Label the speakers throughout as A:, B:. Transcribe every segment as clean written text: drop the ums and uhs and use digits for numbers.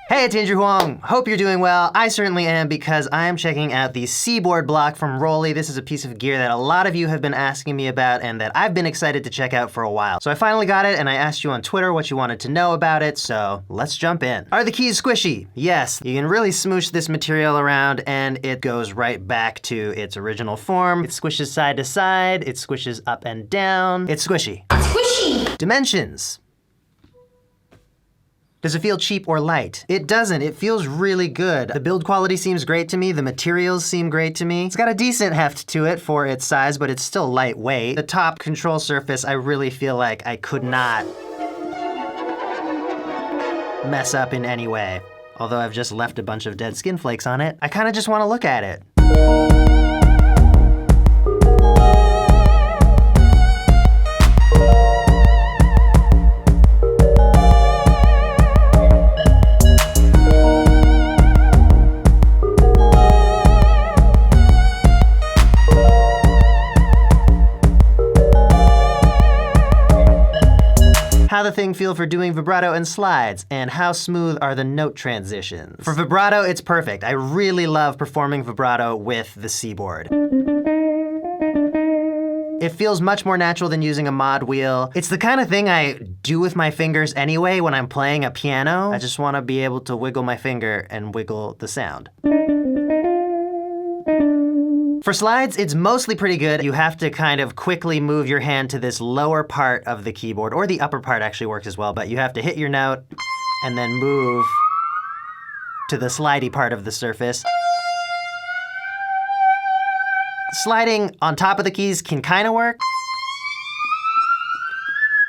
A: Hey, it's Andrew Huang. Hope you're doing well. I certainly am because I am checking out the Seaboard Block from Roli. This is a piece of gear that a lot of you have been asking me about and that I've been excited to check out for a while. So I finally got it and I asked you on Twitter what you wanted to know about it, so let's jump in. Are the keys squishy? Yes. You can really smoosh this material around and it goes right back to its original form. It squishes side to side, it squishes up and down. It's squishy. Squishy! Dimensions. Does it feel cheap or light? It doesn't. It feels really good. The build quality seems great to me. The materials seem great to me. It's got a decent heft to it for its size, but it's still lightweight. The top control surface, I really feel like I could not mess up in any way. Although I've just left a bunch of dead skin flakes on it. I kind of just want to look at it. How the thing feel for doing vibrato and slides, and how smooth are the note transitions. For vibrato, it's perfect. I really love performing vibrato with the Seaboard. It feels much more natural than using a mod wheel. It's the kind of thing I do with my fingers anyway when I'm playing a piano. I just want to be able to wiggle my finger and wiggle the sound. For slides, it's mostly pretty good. You have to kind of quickly move your hand to this lower part of the keyboard, or the upper part actually works as well, but you have to hit your note and then move to the slidey part of the surface. Sliding on top of the keys can kind of work,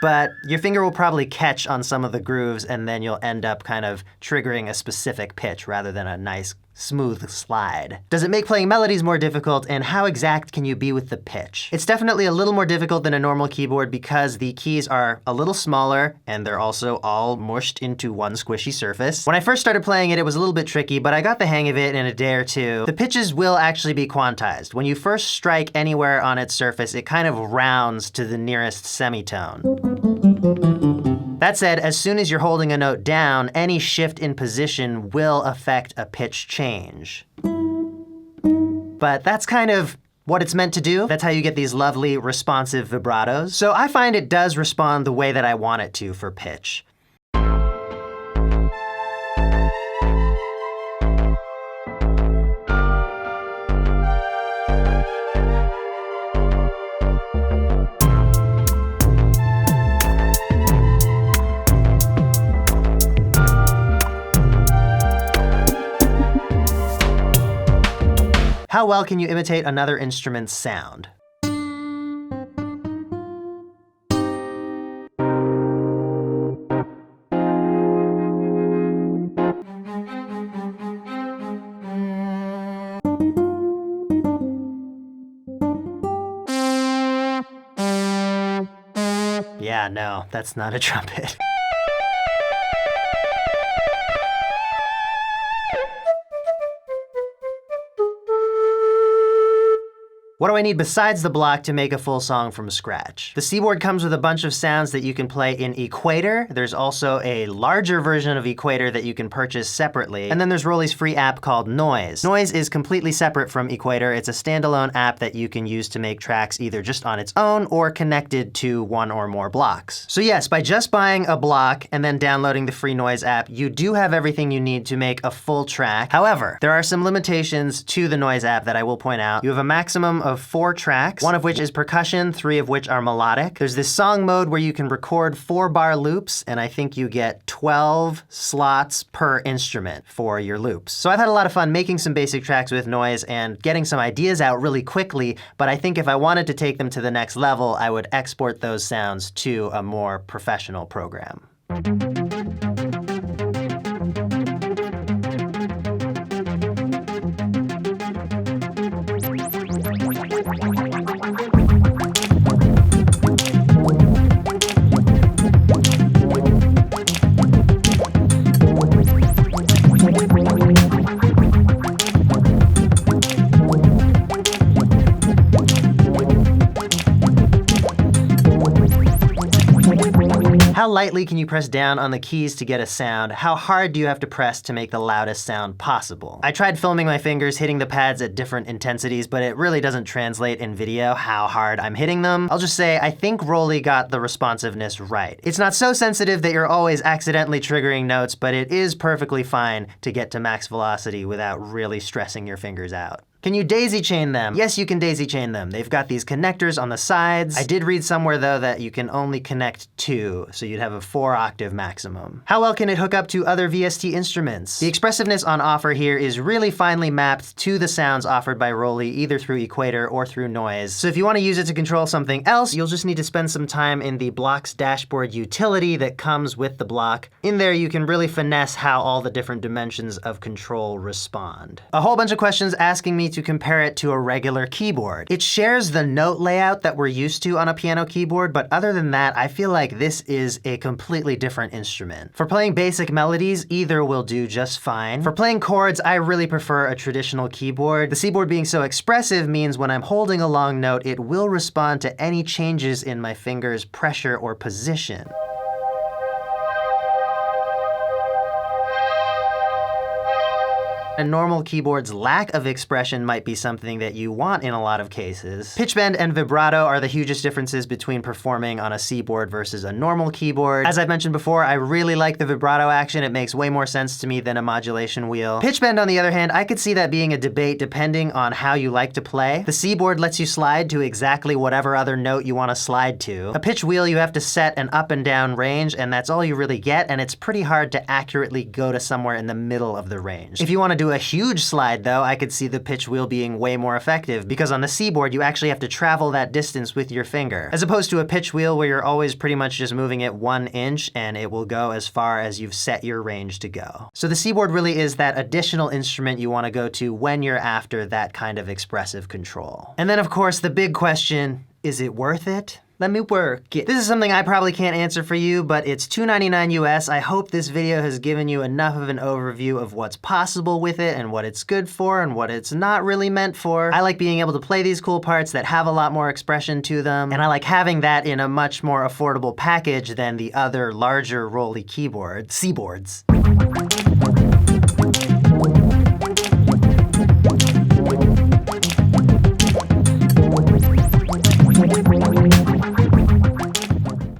A: but your finger will probably catch on some of the grooves and then you'll end up kind of triggering a specific pitch rather than a nice smooth slide. Does it make playing melodies more difficult, and how exact can you be with the pitch? It's definitely a little more difficult than a normal keyboard because the keys are a little smaller and they're also all mushed into one squishy surface. When I first started playing it, it was a little bit tricky, but I got the hang of it in a day or two. The pitches will actually be quantized. When you first strike anywhere on its surface, it kind of rounds to the nearest semitone. That said, as soon as you're holding a note down, any shift in position will affect a pitch change. But that's kind of what it's meant to do. That's how you get these lovely responsive vibratos. So I find it does respond the way that I want it to for pitch. How well can you imitate another instrument's sound? Yeah, no, that's not a trumpet. What do I need besides the block to make a full song from scratch? The Seaboard comes with a bunch of sounds that you can play in Equator. There's also a larger version of Equator that you can purchase separately. And then there's Roli's free app called Noise. Noise is completely separate from Equator. It's a standalone app that you can use to make tracks either just on its own or connected to one or more blocks. So yes, by just buying a block and then downloading the free Noise app, you do have everything you need to make a full track. However, there are some limitations to the Noise app that I will point out. You have a maximum of 4 tracks, 1 of which is percussion, 3 of which are melodic. There's this song mode where you can record 4-bar loops, and I think you get 12 slots per instrument for your loops. So I've had a lot of fun making some basic tracks with Noise and getting some ideas out really quickly, but I think if I wanted to take them to the next level, I would export those sounds to a more professional program. How lightly can you press down on the keys to get a sound? How hard do you have to press to make the loudest sound possible? I tried filming my fingers hitting the pads at different intensities, but it really doesn't translate in video how hard I'm hitting them. I'll just say I think Roli got the responsiveness right. It's not so sensitive that you're always accidentally triggering notes, but it is perfectly fine to get to max velocity without really stressing your fingers out. Can you daisy chain them? Yes, you can daisy chain them. They've got these connectors on the sides. I did read somewhere though that you can only connect 2, so you'd have a 4-octave maximum. How well can it hook up to other VST instruments? The expressiveness on offer here is really finely mapped to the sounds offered by Roli, either through equator or through noise. So if you want to use it to control something else, you'll just need to spend some time in the Block's dashboard utility that comes with the Block. In there, you can really finesse how all the different dimensions of control respond. A whole bunch of questions asking me to compare it to a regular keyboard. It shares the note layout that we're used to on a piano keyboard, but other than that, I feel like this is a completely different instrument. For playing basic melodies, either will do just fine. For playing chords, I really prefer a traditional keyboard. The Seaboard being so expressive means when I'm holding a long note, it will respond to any changes in my fingers' pressure or position. A normal keyboard's lack of expression might be something that you want in a lot of cases. Pitch bend and vibrato are the hugest differences between performing on a Seaboard versus a normal keyboard. As I've mentioned before, I really like the vibrato action. It makes way more sense to me than a modulation wheel. Pitch bend, on the other hand, I could see that being a debate depending on how you like to play. The Seaboard lets you slide to exactly whatever other note you want to slide to. A pitch wheel, you have to set an up and down range, and that's all you really get, and it's pretty hard to accurately go to somewhere in the middle of the range. If you want to do a huge slide though, I could see the pitch wheel being way more effective, because on the Seaboard you actually have to travel that distance with your finger, as opposed to a pitch wheel where you're always pretty much just moving it 1 inch and it will go as far as you've set your range to go. So the Seaboard really is that additional instrument you want to go to when you're after that kind of expressive control. And then of course the big question, is it worth it? Let me work it. This is something I probably can't answer for you, but it's $299 US. I hope this video has given you enough of an overview of what's possible with it and what it's good for and what it's not really meant for. I like being able to play these cool parts that have a lot more expression to them, and I like having that in a much more affordable package than the other larger Roli keyboards, Seaboards.